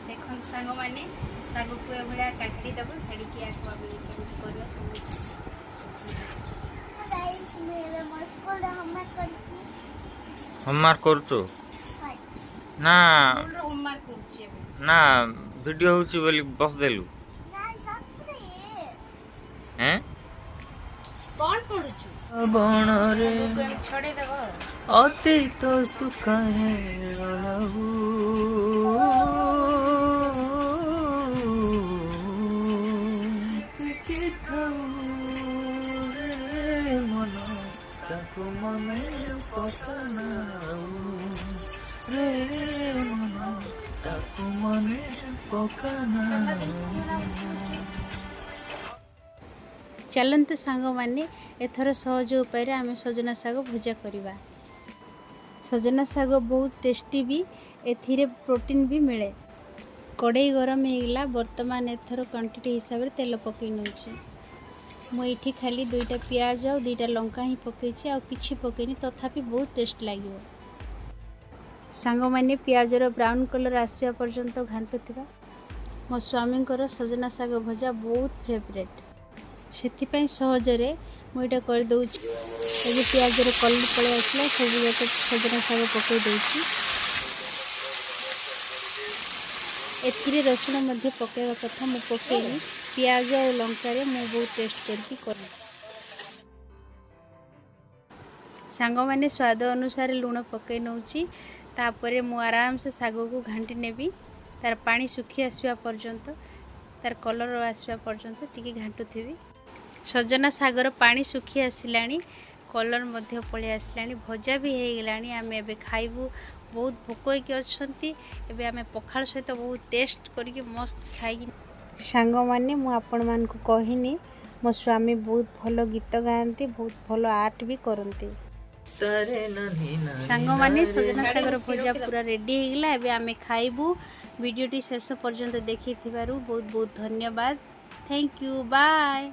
देखो सांग मैंने साग को एभलिया काटिदेव काटिकी आगे करवा होमवर्क करूचु ना होमवर्क करूची ना वीडियो होची बोली बस देलु हैं कौन पढुछु बण रे को एम छोड़े देव अतीत तू कहे रहू मन ताकू मने पकनाऊ रे मन ताकू मने पकनाऊ। चलतु सांग मैंने एथर सहज उपाय आम सजना साग भजा करवा। सजना साग बहुत टेस्टी भी एथिरे प्रोटीन भी मिले। कड़ई गरम होगा बर्तमान एथर क्वांटिटी हिसाब से तेल पकई नौची मुझे खाली 2टा पियाज और 2टा लंका ही पकई आ कि पकईनी तथापि बहुत टेस्ट लगे। सांग मैंने पियाजर ब्राउन कलर आसवा पर्यंत घाटुवा मो स्वामी सजना साग भजा बहुत फेवरेट से सहजरे मुझे करदे पियाजर कलर पलि आसला सब जाक सजना साग पकई दूची एथिरे रसुण पकड़ा कथा मु पकईनी पियाज और लंकार मु बहुत टेस्ट करके कर सांग मैंने स्वाद अनुसार लुण पकई नौची तापर मु आराम से साग को घाटी नेबी तार पानी सुखी आसवा पर्यंत तार कलर आसवा पर्यंत टिके घाटुथी। सजना सागर पानी सुखी आसलानी कलर मध्य पलि आसलानी भजा भी हो गलानी आम एबे खाइबू बहुत भोक होइके अछंती एबे आम पखाल सहित बहुत टेस्ट करके मस्त खाई। सांग माने मु आपण मान को कहिनी मो स्वामी बहुत भलो गीत गाती बहुत भलो आर्ट भी करती। सांग माने सजना सागर भजा पूरा रेडी हो गला एबे आम खाइबू। वीडियोटी शेष पर्यंत देखि थिबारु बहुत बहुत धन्यवाद। Thank you bye.